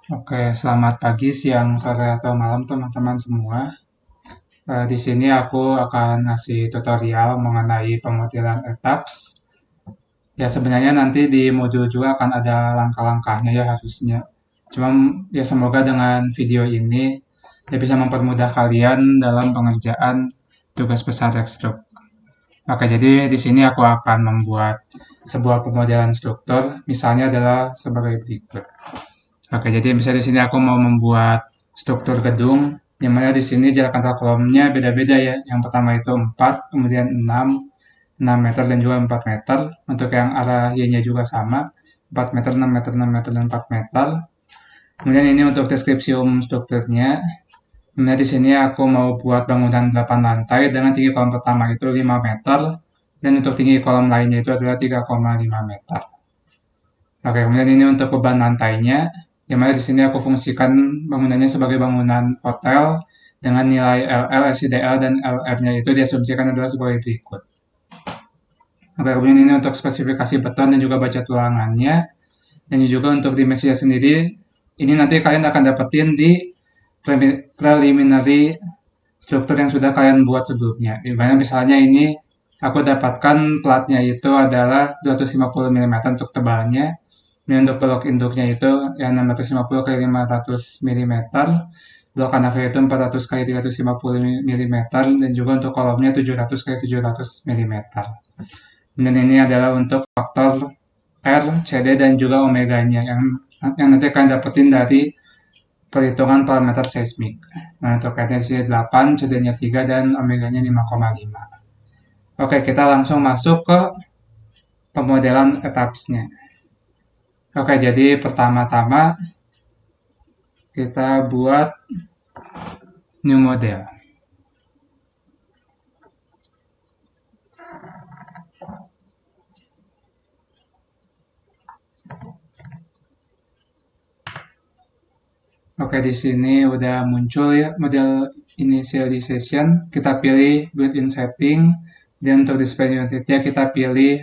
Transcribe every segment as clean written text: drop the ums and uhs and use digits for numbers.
Oke, selamat pagi, siang, sore, atau malam teman-teman semua. Di sini aku akan ngasih tutorial mengenai pemodelan etaps. Ya sebenarnya nanti di modul juga akan ada langkah-langkahnya ya harusnya. Cuma ya semoga dengan video ini ya bisa mempermudah kalian dalam pengerjaan tugas besar Rexstruct. Oke, jadi di sini aku akan membuat sebuah pemodelan struktur, misalnya adalah sebagai berikut. Oke, jadi misalnya di sini aku mau membuat struktur gedung, yang mana di sini jarak antar kolomnya beda-beda ya. Yang pertama itu 4, kemudian 6 meter dan juga 4 meter. Untuk yang arah Y-nya juga sama, 4 meter, 6 meter, 6 meter, dan 4 meter. Kemudian ini untuk deskripsi umum strukturnya. Kemudian di sini aku mau buat bangunan 8 lantai dengan tinggi kolom pertama itu 5 meter, dan untuk tinggi kolom lainnya itu adalah 3,5 meter. Oke, kemudian ini untuk beban lantainya, yang mana di sini aku fungsikan bangunannya sebagai bangunan hotel dengan nilai LL, SIDL, dan LR-nya itu diasumsikan adalah sebagai berikut. Oke, kemudian ini untuk spesifikasi beton dan juga baja tulangannya, dan juga untuk dimensinya sendiri, ini nanti kalian akan dapetin di preliminary struktur yang sudah kalian buat sebelumnya. Dimana misalnya ini aku dapatkan platnya itu adalah 250 mm untuk tebalnya. Ini untuk blok induknya itu yang 650 kali 500 mm, blok anaknya itu 400 kali 350 mm, dan juga untuk kolomnya 700 kali 700 mm. Dan ini adalah untuk faktor R, CD, dan juga omeganya yang nanti akan dapetin dari perhitungan parameter seismik. Nah, untuk R-nya di sini 8, CD-nya 3, dan omeganya 5,5. Oke, kita langsung masuk ke pemodelan etapsnya. Oke, jadi pertama-tama kita buat new model. Oke, di sini udah muncul ya model initialization. Kita pilih built-in setting, dan untuk display unitnya kita pilih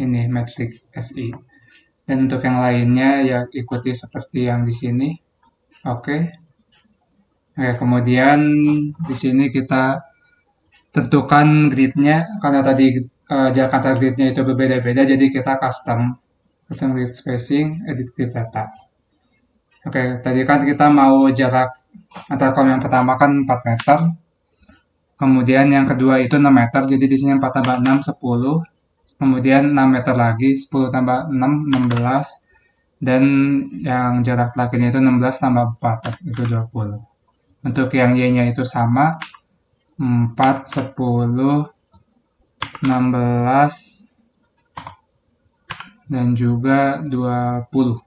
ini metric SI. Dan untuk yang lainnya ya ikuti seperti yang di sini. Oke. Oke, kemudian di sini kita tentukan gridnya karena tadi jarak antar gridnya itu berbeda-beda, jadi kita custom grid spacing, edit grid data. Oke, tadi kan kita mau jarak antar kolom yang pertama kan 4 meter, kemudian yang kedua itu 6 meter, jadi di sini 4 tambah 6, 10, kemudian 6 meter lagi, 10 tambah 6, 16, dan yang jarak terakhirnya itu 16 tambah 4, itu 20. Untuk yang Y-nya itu sama, 4, 10, 16, dan juga 20.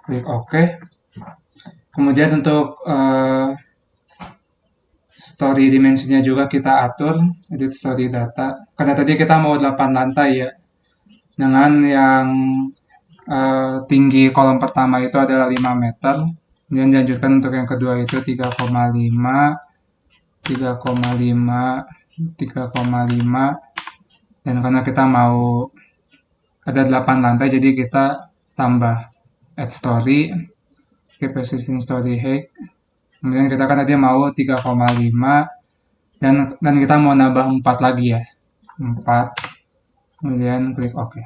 Klik OK. Kemudian untuk story dimensinya juga kita atur, edit story data. Karena tadi kita mau 8 lantai ya, dengan yang tinggi kolom pertama itu adalah 5 meter, kemudian dilanjutkan untuk yang kedua itu 3,5, 3,5, 3,5, dan karena kita mau ada 8 lantai, jadi kita tambah add story, keep existing story height, kemudian kita kan tadi mau 3,5, dan kita mau nambah 4 lagi ya, 4, kemudian klik OK.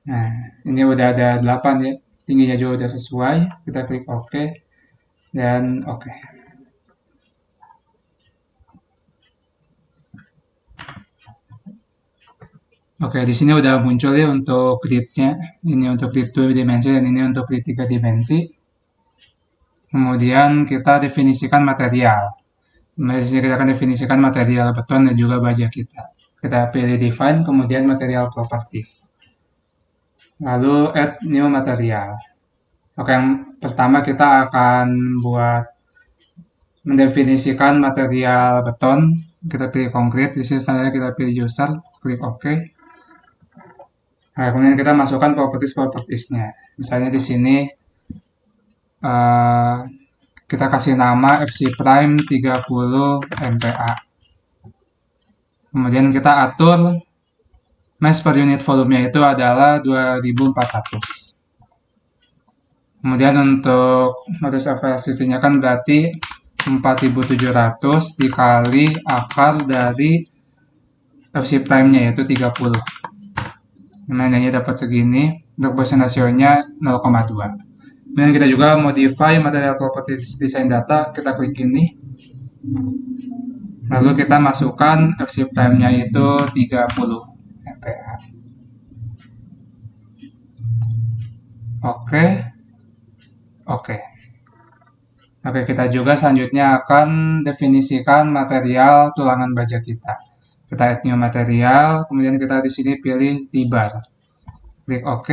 Nah, ini udah ada 8 ya, tingginya juga udah sesuai, kita klik OK, dan OK. Oke, di sini udah muncul ya untuk gridnya. Ini untuk grid 2 dimensi dan ini untuk grid 3 dimensi. Kemudian kita definisikan material. Nah, di sini kita akan definisikan material beton dan juga baja kita. Kita pilih define, kemudian material properties. Lalu add new material. Oke, yang pertama kita akan buat mendefinisikan material beton. Kita pilih konkret, di sini standarnya kita pilih user, klik OK. Nah, kemudian kita masukkan properties-propertiesnya. Misalnya di sini kita kasih nama FC Prime 30 MPa. Kemudian kita atur Mass per unit volumenya itu adalah 2400. Kemudian untuk modulus of velocity-nya kan berarti 4700 dikali akar dari Fc prime-nya yaitu 30. Nilainya dapat segini. Untuk Poisson ratio-nya 0,2. Kemudian kita juga modify material properties design data. Kita klik ini. Lalu kita masukkan Fc prime-nya itu 30 MPa. Oke. Oke, kita juga selanjutnya akan definisikan material tulangan baja kita. Kita add new material, kemudian kita di sini pilih T-bar. Klik OK.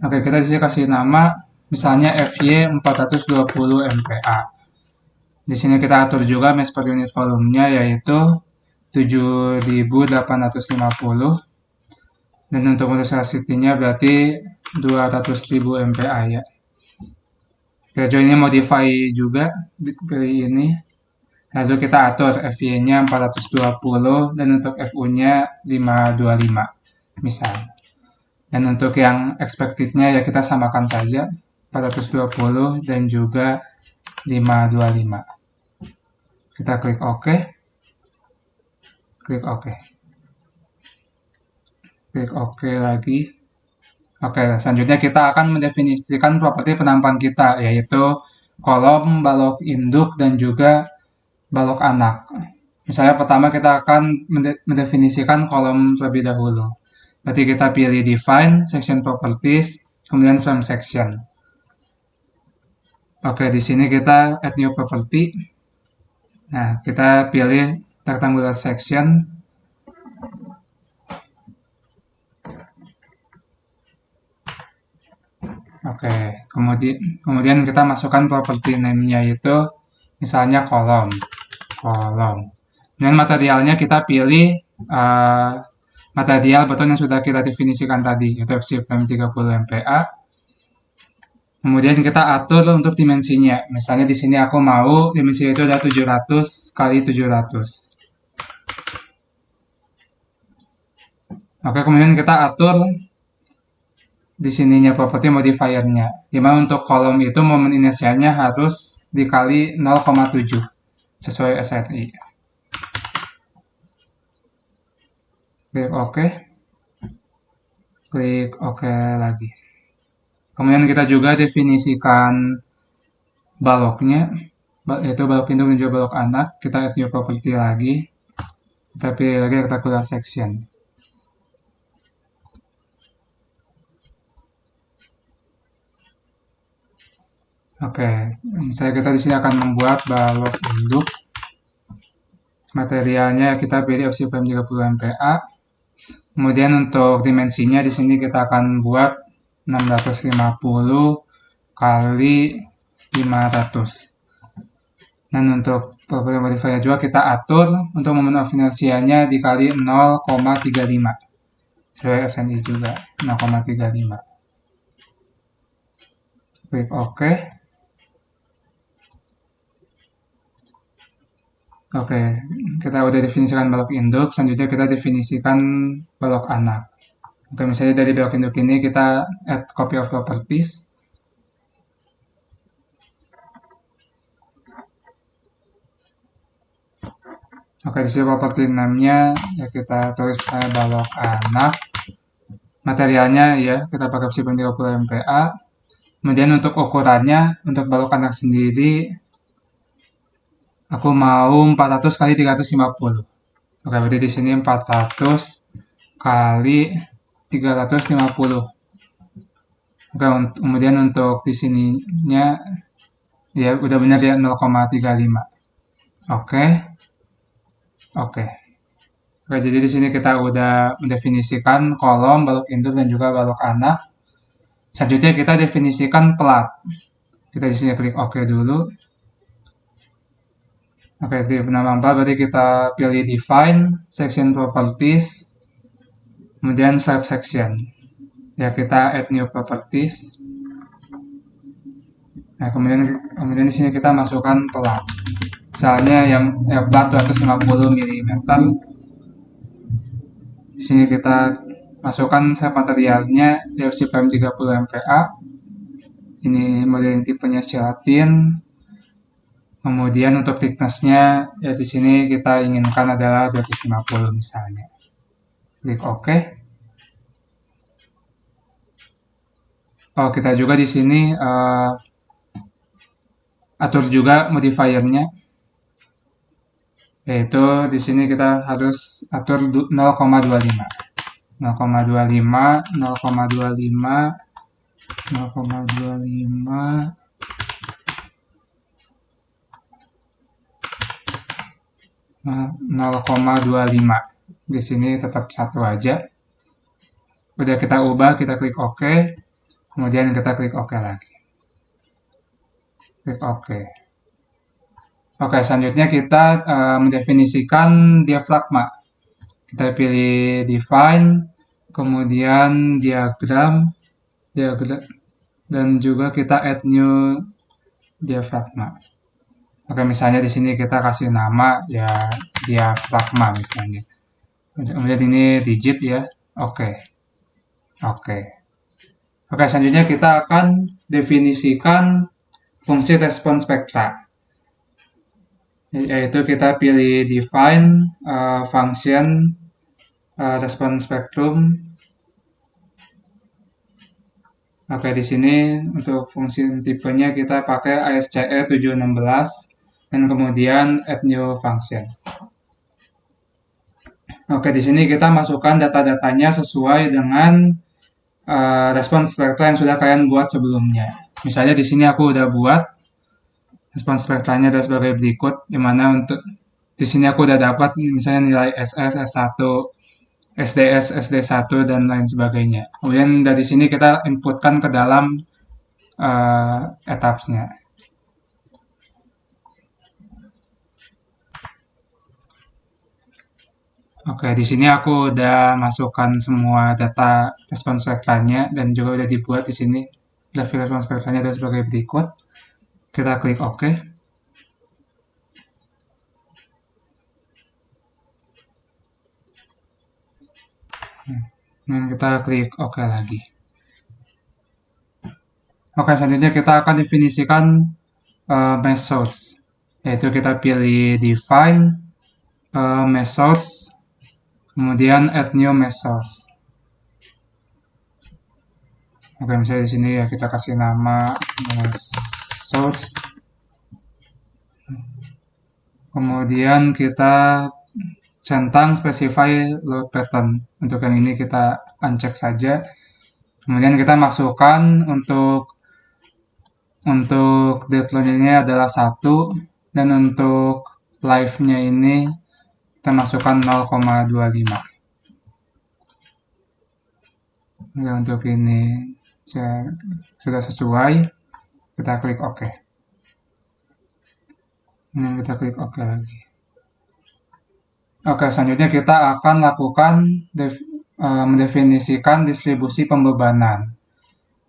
Oke, kita di sini kasih nama misalnya FY 420 MPa. Di sini kita atur juga mass per unit volumenya yaitu 7850. Dan untuk modulus velocity-nya berarti 200.000 MPa ya. Kita coba ini modify juga, pilih ini. Lalu kita atur FY-nya 420 dan untuk FU-nya 525 misal. Dan untuk yang expected-nya ya kita samakan saja 420 dan juga 525. Kita klik OK. Klik OK. Klik OK lagi. Oke, selanjutnya kita akan mendefinisikan properti penampakan kita, yaitu kolom, balok induk, dan juga balok anak. Misalnya pertama kita akan mendefinisikan kolom terlebih dahulu. Berarti kita pilih define, section properties, kemudian frame section. Oke, di sini kita add new property. Nah, kita pilih rectangular section. Oke, kemudian kita masukkan property name-nya itu misalnya kolom. Dan materialnya kita pilih material beton yang sudah kita definisikan tadi, yaitu Fc prime 30 MPa. Kemudian kita atur untuk dimensinya. Misalnya di sini aku mau dimensinya itu ada 700 kali 700. Oke, kemudian kita atur di sininya properti modifier-nya. Dimana untuk kolom itu momen inersianya harus dikali 0,7 sesuai SRI. Klik OK. Klik OK lagi. Kemudian kita juga definisikan baloknya, yaitu balok induk dan juga balok anak. Kita add new property lagi. Kita pilih lagi rectangular section. Oke, misalnya kita di sini akan membuat balok induk. Materialnya kita pilih Fc prime 30 MPa. Kemudian untuk dimensinya di sini kita akan buat 650 kali 500. Dan untuk property modifier juga kita atur untuk momen of inersianya dikali 0,35. Sesuai SNI juga 0,35. Klik OK. Oke, kita udah definisikan balok induk, selanjutnya kita definisikan balok anak. Oke, misalnya dari balok induk ini kita add copy of properties. Oke, di sini property name-nya ya kita tulis balok anak. Materialnya ya kita pakai Fc prime 30 MPa. Kemudian untuk ukurannya, untuk balok anak sendiri aku mau 400 kali 350. Oke, berarti di sini 400 kali 350. Oke, kemudian untuk di sininya ya udah benar ya 0,35. Oke. Oke, jadi di sini kita udah mendefinisikan kolom, balok induk dan juga balok anak. Selanjutnya kita definisikan plat. Kita di sini klik OK dulu. Oke, di penamaan plat berarti kita pilih define, section properties, kemudian slab section. Ya kita add new properties. Nah, kemudian di sini kita masukkan plat. Misalnya yang plat 250 mm. Di sini kita masukkan set materialnya FC Prime 30 MPa. Ini model yang tipenya Gelatin. Kemudian untuk thickness-nya ya di sini kita inginkan adalah 250 misalnya. Klik OK. Oh, kita juga di sini atur juga modifiernya. Yaitu di sini kita harus atur 0,25. 0,25, 0,25, 0,25, 0,25. Di sini tetap satu aja. Udah kita ubah, kita klik OK. Kemudian kita klik OK lagi. Klik OK. Oke, selanjutnya kita mendefinisikan diafragma. Kita pilih define, kemudian diagram, dan juga kita add new diafragma. Oke, misalnya di sini kita kasih nama ya diafragma misalnya. Kemudian ini rigid ya. Oke. Oke, selanjutnya kita akan definisikan fungsi respon spektra. Yaitu kita pilih define function respon spektrum. Oke, di sini untuk fungsi tipenya kita pakai ASCE 716 dan kemudian add new function. Oke, di sini kita masukkan data-datanya sesuai dengan respon spektra yang sudah kalian buat sebelumnya. Misalnya di sini aku udah buat respon spektranya adalah sebagai berikut, di mana untuk di sini aku udah dapat misalnya nilai SS, S1, SDS, SD1 dan lain sebagainya. Kemudian dari sini kita inputkan ke dalam etapsnya. Oke, di sini aku udah masukkan semua data respon spektranya dan juga udah dibuat di sini grafik respon spektranya adalah sebagai berikut. Kita klik OK. Dan kita klik OK lagi. Oke, selanjutnya kita akan definisikan mesh source. Yaitu kita pilih define mesh source, kemudian add new mesh source. Oke, misalnya di sini ya kita kasih nama mesh source. Kemudian kita centang specify load pattern. Untuk yang ini kita uncheck saja. Kemudian kita masukkan untuk deadload ini adalah 1 dan untuk live-nya ini kita masukkan 0,25. Ya, untuk ini sudah sesuai, kita klik OK. Ini kita klik OK lagi. Oke, selanjutnya kita akan lakukan mendefinisikan distribusi pembebanan.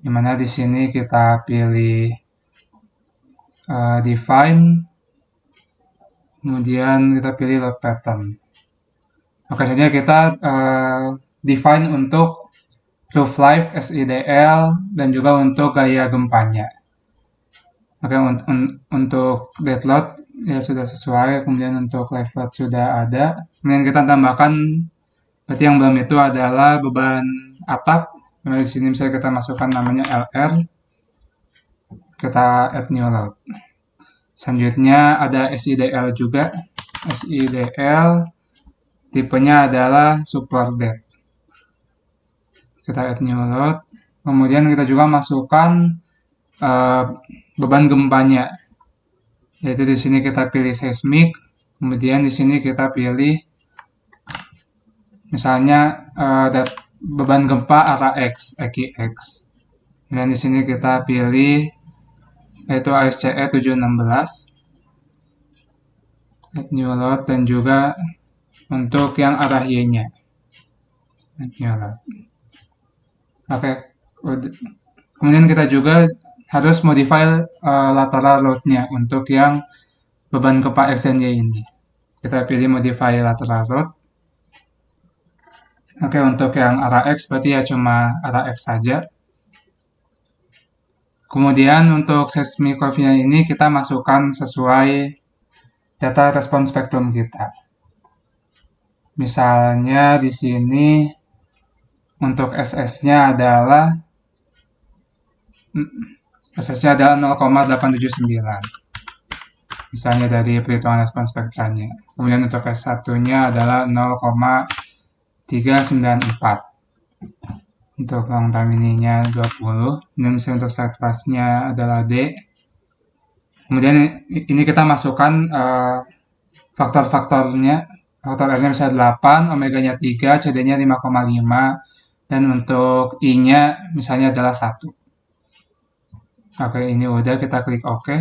Dimana di sini kita pilih define, kemudian kita pilih load pattern. Oke, selanjutnya kita define untuk roof life, SIDL, dan juga untuk gaya gempanya. Oke, untuk dead load ya sudah sesuai, kemudian untuk live load sudah ada. Kemudian kita tambahkan, berarti yang belum itu adalah beban atap. Nah, di sini misalnya kita masukkan namanya LR, kita add new load. Selanjutnya ada SIDL juga. SIDL tipenya adalah support dead. Kita add new load. Kemudian kita juga masukkan beban gempanya. Yaitu di sini kita pilih seismic. Kemudian di sini kita pilih misalnya beban gempa arah X, EQX. Dan di sini kita pilih yaitu ASCE 716. Add new load dan juga untuk yang arah Y-nya. Add new load. Oke. Kemudian kita juga harus modify lateral load-nya untuk yang beban gempa X dan Y ini. Kita pilih modify lateral load. Oke, untuk yang arah X berarti ya cuma arah X saja. Kemudian untuk seismic coefficient ini kita masukkan sesuai data respon spektrum kita. Misalnya di sini untuk SS-nya adalah 0,879. Misalnya dari perhitungan respon spektranya. Kemudian untuk S1-nya adalah 0,394. Untuk long time ininya 20. Dan misalnya untuk start fast-nya adalah D. Kemudian ini kita masukkan faktor-faktornya. Faktor R-nya bisa 8, omega-nya 3, CD-nya 5,5, dan untuk I-nya misalnya adalah 1. Oke, ini udah, kita klik OK.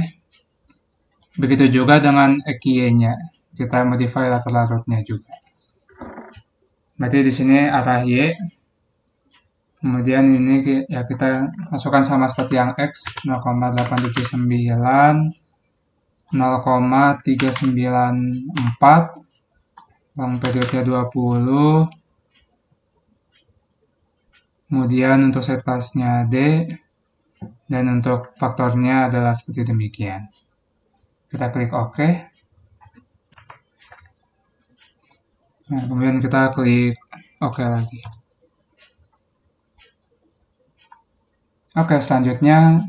Begitu juga dengan EQY-nya. Kita modify lateral root-nya juga. Berarti di sini arah Y. Kemudian ini ya kita masukkan sama seperti yang X, 0,879, 0,394, long periode 20, kemudian untuk set class-nya D, dan untuk faktornya adalah seperti demikian. Kita klik OK. Nah, kemudian kita klik OK lagi. Oke, selanjutnya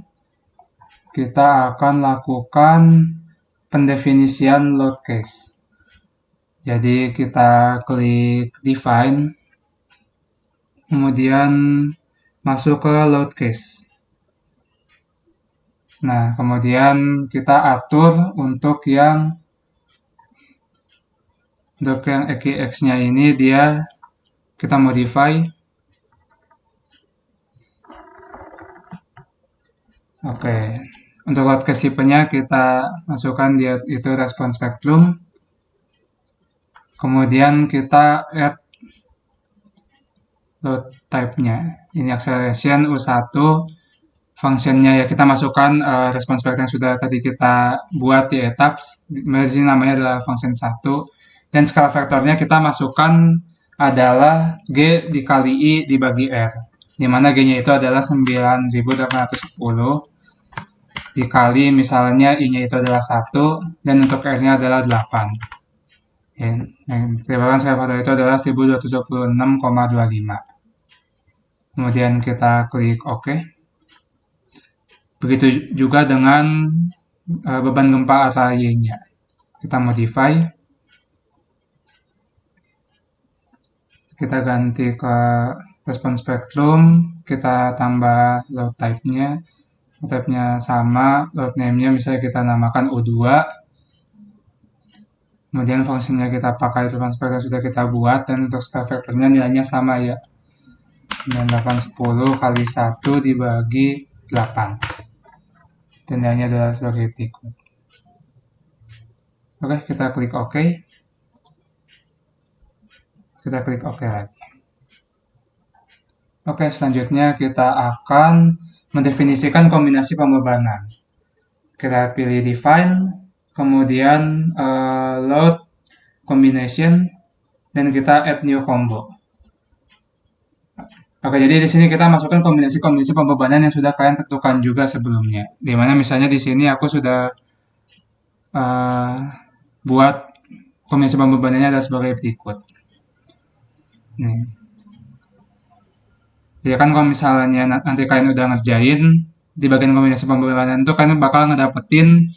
kita akan lakukan pendefinisian load case. Jadi kita klik define, kemudian masuk ke load case. Nah, kemudian kita atur untuk yang EQX-nya ini kita modify. Oke, untuk load case tipenya kita masukkan dia itu respon spektrum. Kemudian kita add load type-nya. Ini acceleration U1, functionnya ya kita masukkan respon spektrum yang sudah tadi kita buat di etaps. Di sini namanya adalah function 1. Dan skala vektornya kita masukkan adalah G dikali I dibagi R. Di mana G-nya itu adalah 9810 dikali misalnya I-nya itu adalah 1 dan untuk R-nya adalah 8. Yang disebabkan skala vektor itu adalah 1226,25. Kemudian kita klik OK. Begitu juga dengan beban gempa arah Y-nya. Kita modify. Kita ganti ke respon spektrum. Kita tambah load type-nya. Load type-nya sama. Load name-nya misalnya kita namakan U2. Kemudian fungsinya kita pakai respon spektrum sudah kita buat. Dan untuk skala vektornya nilainya sama ya. 9810 kali 1 dibagi 8. Dan nilainya adalah sebagai berikut. Oke, kita klik OK. Kita klik OK lagi. Oke, selanjutnya kita akan mendefinisikan kombinasi pembebanan. Kita pilih define, kemudian load combination, dan kita add new combo. Oke, jadi di sini kita masukkan kombinasi-kombinasi pembebanan yang sudah kalian tentukan juga sebelumnya. Dimana misalnya di sini aku sudah buat kombinasi pembebanannya adalah sebagai berikut. Nih. Ya kan kalau misalnya nanti kalian udah ngerjain di bagian kombinasi pembebanan itu kalian bakal ngedapetin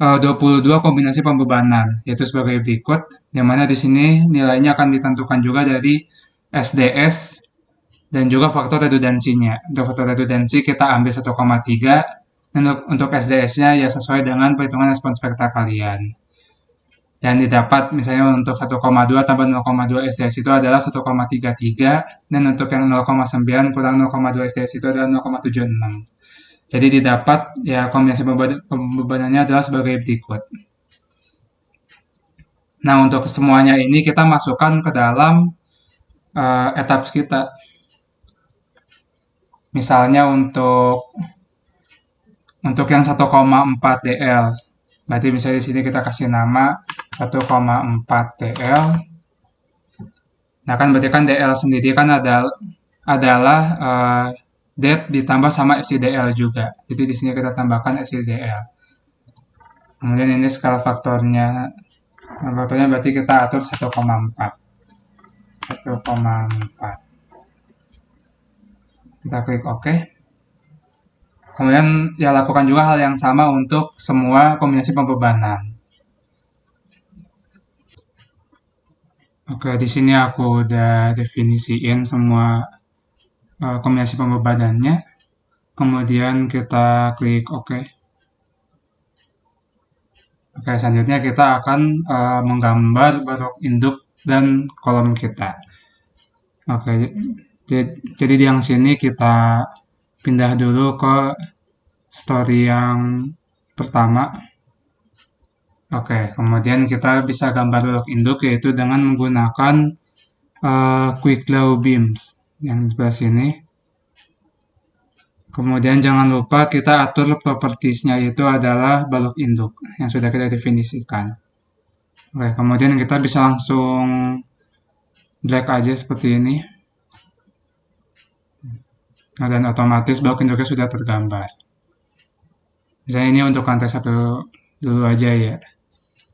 22 kombinasi pembebanan, yaitu sebagai berikut, yang mana di sini nilainya akan ditentukan juga dari SDS dan juga faktor redundansinya. Untuk faktor redundansi kita ambil 1,3 dan untuk SDS-nya ya sesuai dengan perhitungan respon spektra kalian. Dan didapat misalnya untuk 1,2 tambah 0,2 SDS itu adalah 1,33 dan untuk yang 0,9 kurang 0,2 SDS itu adalah 0,76. Jadi didapat ya kombinasi pembebanannya adalah sebagai berikut. Nah, untuk semuanya ini kita masukkan ke dalam etaps kita. Misalnya untuk yang 1,4 DL. Berarti misalnya di sini kita kasih nama 1,4 TL. Nah kan berarti kan DL sendiri kan adalah date ditambah sama SIDL juga. Jadi di sini kita tambahkan SIDL. Kemudian ini skala faktornya. Faktornya berarti kita atur 1,4. 1,4. Kita klik OK. Kemudian ya lakukan juga hal yang sama untuk semua kombinasi pembebanan. Oke, di sini aku udah definisiin semua kombinasi pembebanannya. Kemudian kita klik OK. Oke, selanjutnya kita akan menggambar bentuk induk dan kolom kita. Oke, jadi di yang sini kita pindah dulu ke story yang pertama. Oke, kemudian kita bisa gambar bentuk induk yaitu dengan menggunakan Quick Glow Beams yang di sebelah sini. Kemudian jangan lupa kita atur propertiesnya itu adalah balok induk yang sudah kita definisikan. Oke, kemudian kita bisa langsung drag aja seperti ini. Nah, dan otomatis balok induknya sudah tergambar. Misalnya ini untuk lantai 1 dulu aja ya.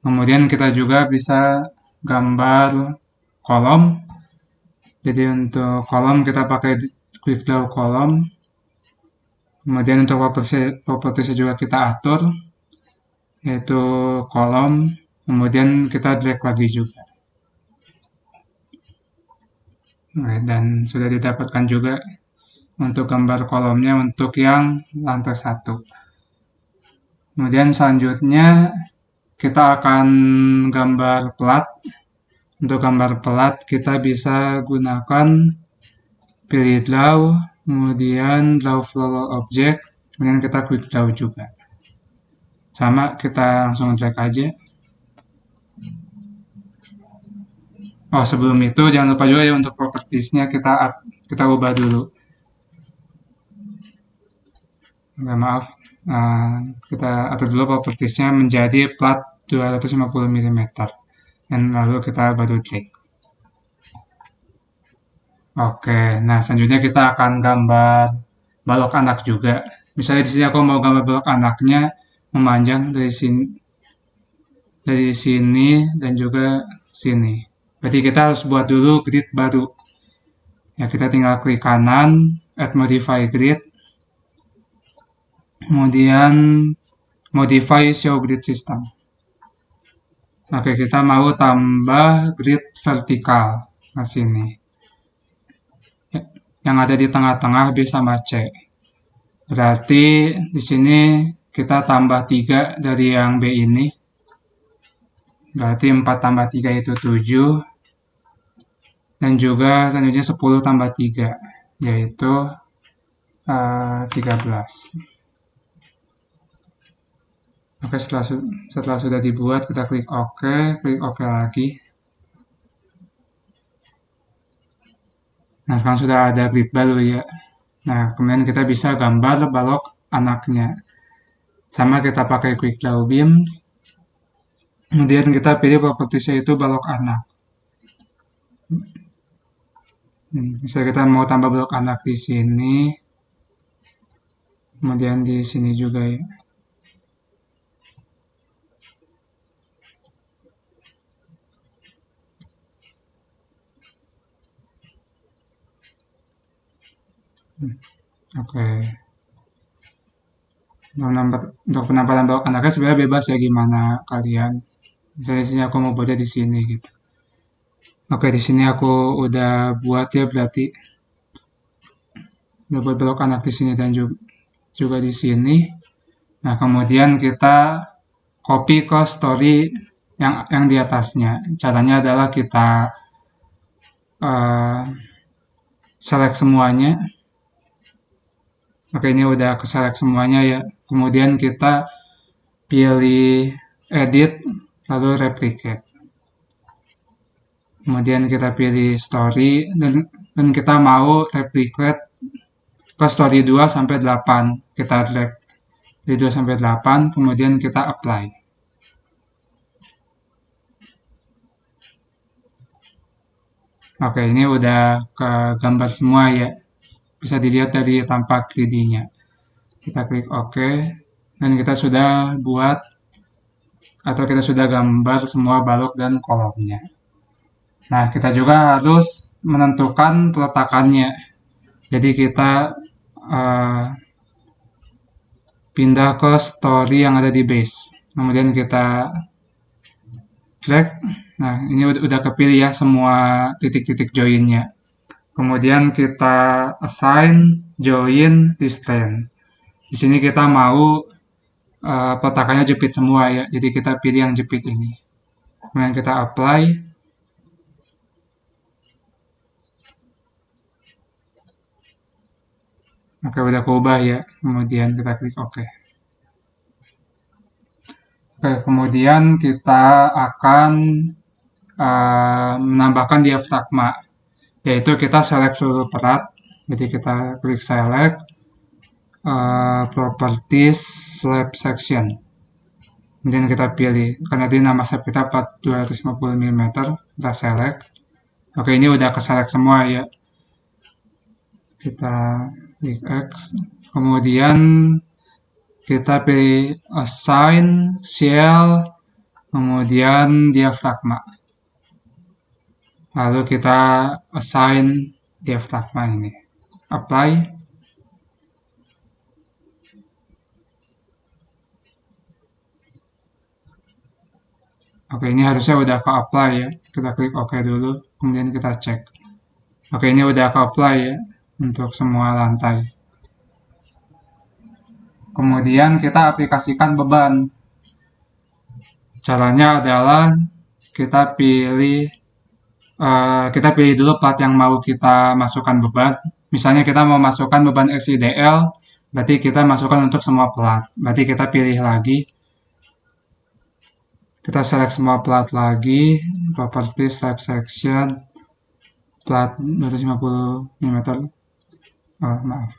Kemudian kita juga bisa gambar kolom. Jadi untuk kolom kita pakai Quick Draw kolom. Kemudian untuk propertiesnya juga kita atur, yaitu kolom. Kemudian kita drag lagi juga. Oke, dan sudah didapatkan juga untuk gambar kolomnya untuk yang lantai 1. Kemudian selanjutnya kita akan gambar plat. Untuk gambar plat kita bisa gunakan pilih draw, kemudian draw flow object, kemudian kita quick draw juga. Sama kita langsung drag aja. Oh, sebelum itu jangan lupa juga ya untuk propertiesnya kita ubah dulu. Maaf, kita atur dulu propertiesnya menjadi plat 250 mm. Dan lalu kita baru drag. Oke, nah selanjutnya kita akan gambar balok anak juga. Misalnya di sini aku mau gambar balok anaknya memanjang dari sini dan juga sini. Berarti kita harus buat dulu grid baru. Ya, kita tinggal klik kanan, add modify grid. Kemudian modify show grid system. Oke, kita mau tambah grid vertikal ke sini. Yang ada di tengah-tengah B sama C. Berarti di sini kita tambah 3 dari yang B ini. Berarti 4 tambah 3 itu 7. Dan juga selanjutnya 10 tambah 3, yaitu 13. Oke, setelah sudah dibuat, kita klik OK lagi. Nah, sekarang sudah ada grid baru ya. Nah, kemudian kita bisa gambar balok anaknya. Sama kita pakai Quick Draw Beams. Kemudian kita pilih propertiesnya itu balok anak. Misalnya kita mau tambah balok anak di sini. Kemudian di sini juga ya. Oke. Untuk penampalan balok anaknya sebenarnya bebas ya gimana kalian. Misalnya di sini aku mau baca di sini gitu. Oke, di sini aku udah buat ya berarti. Udah buat balok anak di sini dan juga di sini. Nah, kemudian kita copy ke story yang di atasnya. Caranya adalah kita select semuanya. Oke, ini udah ke select semuanya ya. Kemudian kita pilih edit, lalu replicate. Kemudian kita pilih story dan kita mau replicate ke story 2 sampai 8. Kita drag dari 2 sampai 8, kemudian kita apply. Oke, ini udah ke gambar semua ya. Bisa dilihat dari tampak 3D-nya. Kita klik OK. Dan kita sudah buat atau kita sudah gambar semua balok dan kolomnya. Nah, kita juga harus menentukan peletakannya. Jadi kita uh, pindah ke story yang ada di base. Kemudian kita drag. Nah, ini udah kepilih ya semua titik-titik joinnya. Kemudian kita assign join distance. Di sini kita mau peletakannya jepit semua ya. Jadi kita pilih yang jepit ini. Kemudian kita apply. Oke, udah keubah ya. Kemudian kita klik OK. Oke, kemudian kita akan menambahkan diafragma, yaitu kita select seluruh perat. Jadi kita klik select, properties, slab section. Kemudian kita pilih, karena di nama slab kita 250 mm, kita select. Oke, ini udah ke select semua ya. Kita klik X. Kemudian kita pilih assign, shell, kemudian diafragma. Lalu kita assign diafragma ini. Apply. Oke, ini harusnya udah ke apply ya. Kita klik OK dulu, kemudian kita cek. Oke, ini udah ke apply ya untuk semua lantai. Kemudian kita aplikasikan beban. Caranya adalah kita pilih dulu plat yang mau kita masukkan beban. Misalnya kita mau masukkan beban SIDL, berarti kita masukkan untuk semua plat. Berarti kita pilih lagi. Kita select semua plat lagi, property slab section, plat 250 mm. Oh, maaf.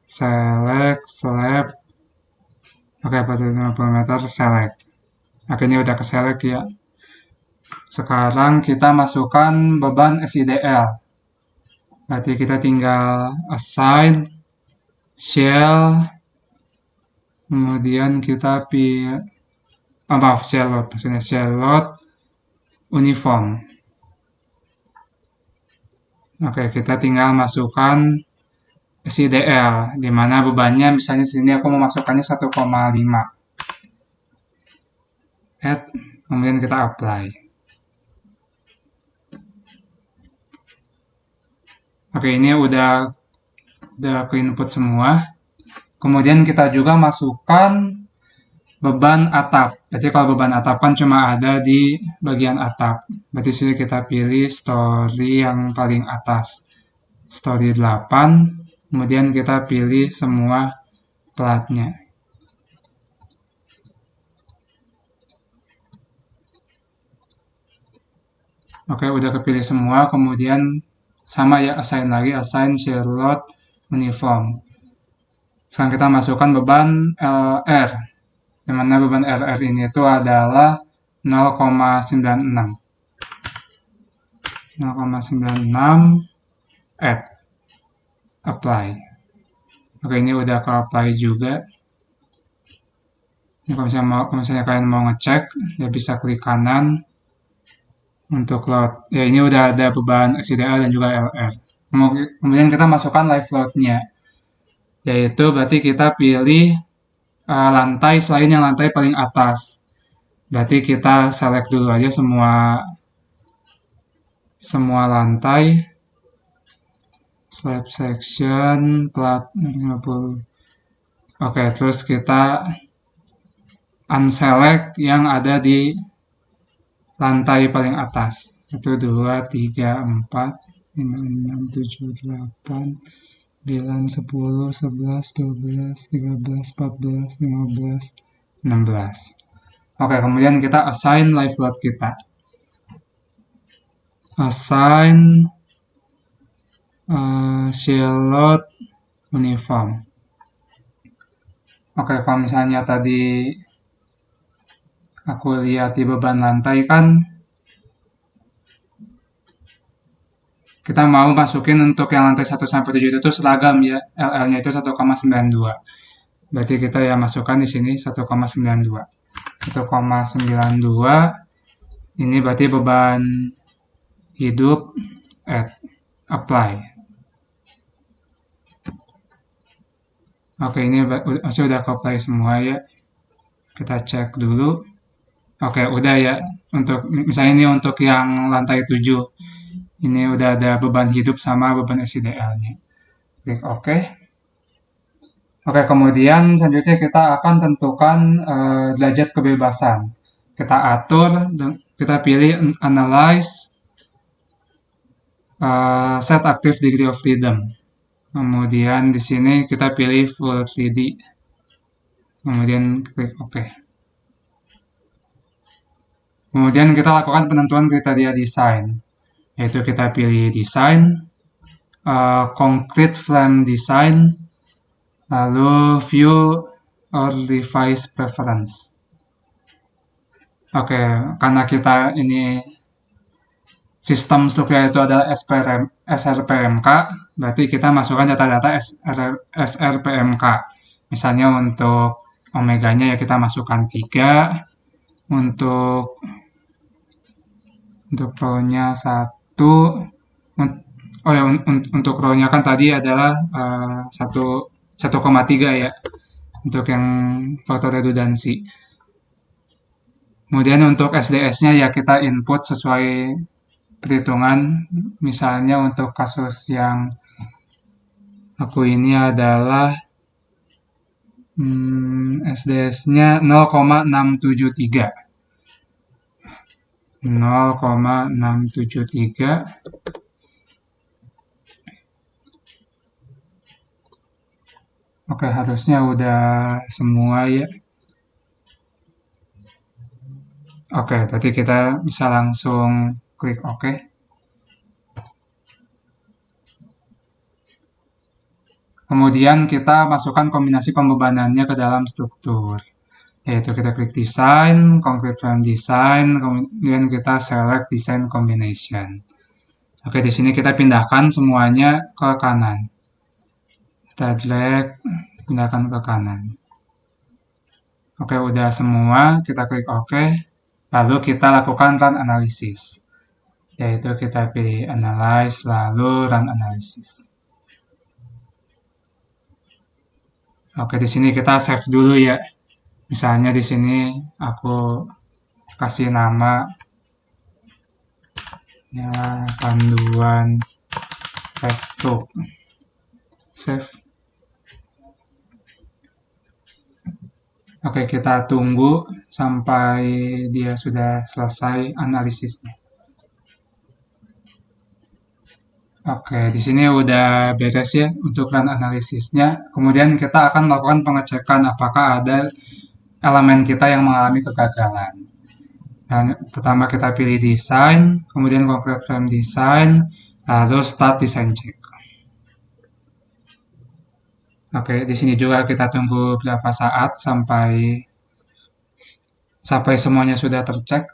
Select slab. Oke, 250 mm select. Oke, ini udah ke select ya. Sekarang kita masukkan beban SIDL. Berarti kita tinggal assign, shell, kemudian kita pilih, maaf, shell load, maksudnya shell load, uniform. Oke, kita tinggal masukkan SIDL, di mana bebannya misalnya sini aku memasukkannya 1,5. Add, kemudian kita apply. Oke, ini udah ke input semua. Kemudian kita juga masukkan beban atap. Berarti kalau beban atap kan cuma ada di bagian atap. Berarti sini kita pilih story yang paling atas. Story 8. Kemudian kita pilih semua platnya. Oke, udah kepilih semua. Kemudian sama ya, assign lagi, assign share load uniform. Sekarang kita masukkan beban LR. Di mana beban RR ini itu adalah 0,96. 0,96, add, apply. Oke, ini udah ke apply juga. Ini kalau misalnya kalian mau ngecek, ya bisa klik kanan untuk load. Ya, ini udah ada beban SIDL dan juga LR. Kemudian kita masukkan live load-nya. Yaitu berarti kita pilih lantai selain yang lantai paling atas. Berarti kita select dulu aja semua lantai. Slab section, plat 50. Oke, terus kita unselect yang ada di lantai paling atas. 1, 2, 3, 4, 5, 6, 7, 8, 9, 10, 11, 12, 13, 14, 15, 16. Oke, kemudian kita assign live load kita. Assign shell load uniform. Oke, kalau misalnya tadi aku lihat di beban lantai kan kita mau masukin untuk yang lantai 1 sampai 7 itu seragam ya, LL-nya itu 1,92. Berarti kita ya masukkan di sini 1,92. 1,92 ini berarti beban hidup add apply. Oke, ini masih udah apply semua ya. Kita cek dulu. Oke, udah ya. Untuk misalnya ini untuk yang lantai 7. Ini udah ada beban hidup sama beban SIDL-nya. Klik OK. Oke, kemudian selanjutnya kita akan tentukan derajat kebebasan. Kita atur, kita pilih Analyze, Set Active Degree of Freedom. Kemudian di sini kita pilih Full 3D. Kemudian klik OK. Kemudian kita lakukan penentuan kriteria desain, yaitu kita pilih desain, concrete frame design, lalu view or device preference. Oke, karena kita ini sistem strukturnya itu adalah SRPMK, berarti kita masukkan data-data SRPMK. Misalnya untuk omeganya ya kita masukkan 3, untuk row-nya 1, oh ya, untuk row-nya kan tadi adalah 1,3 ya, untuk yang faktor redundansi. Kemudian untuk SDS-nya ya kita input sesuai perhitungan. Misalnya untuk kasus yang aku ini adalah SDS-nya 0,673. 0,673. Oke, harusnya udah semua ya. Oke, berarti kita bisa langsung klik OK. Kemudian kita masukkan kombinasi pembebanannya ke dalam struktur. Yaitu kita klik Design, Concrete Frame Design, kemudian kita select Design Combination. Oke, di sini kita pindahkan semuanya ke kanan. Kita drag, pindahkan ke kanan. Oke, udah semua, kita klik OK. Lalu kita lakukan Run Analysis. Yaitu kita pilih Analyze, lalu Run Analysis. Oke, di sini kita save dulu ya. Misalnya di sini aku kasih nama ya panduan tekstur. Save. Oke, kita tunggu sampai dia sudah selesai analisisnya. Oke, di sini udah beres ya untuk run analisisnya. Kemudian kita akan melakukan pengecekan apakah ada elemen kita yang mengalami kegagalan. Dan pertama kita pilih design, kemudian concrete frame design, lalu start design check. Oke, di sini juga kita tunggu berapa saat sampai semuanya sudah tercek.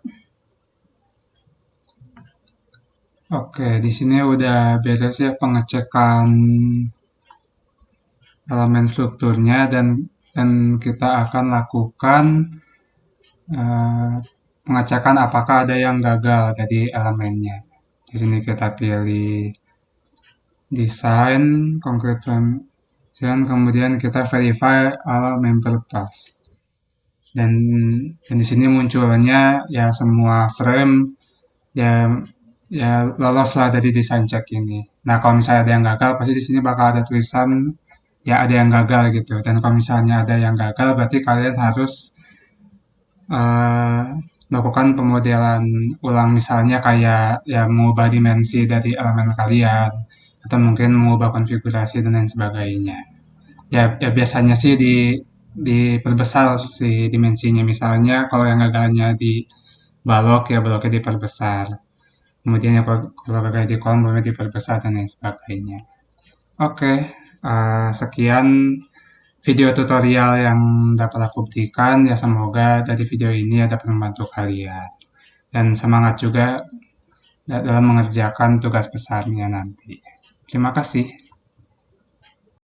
Oke, di sini udah beres ya pengecekan elemen strukturnya dan kita akan lakukan pengecekan apakah ada yang gagal dari elemennya. Di sini kita pilih design, concrete frame, dan kemudian kita verify all member paths. Dan di sini munculnya ya semua frame ya lolos lah dari design check ini. Nah, kalau misalnya ada yang gagal, pasti di sini bakal ada tulisan ya ada yang gagal gitu. Dan kalau misalnya ada yang gagal, berarti kalian harus lakukan pemodelan ulang, misalnya kayak ya mengubah dimensi dari elemen kalian atau mungkin mengubah konfigurasi dan lain sebagainya. Ya biasanya sih diperbesar si dimensinya. Misalnya kalau yang gagalnya di balok ya baloknya diperbesar. Kemudian ya kalau gagal di kolom boleh diperbesar dan lain sebagainya. Oke, sekian video tutorial yang dapat aku berikan. Ya semoga dari video ini dapat membantu kalian. Dan semangat juga dalam mengerjakan tugas besarnya nanti. Terima kasih.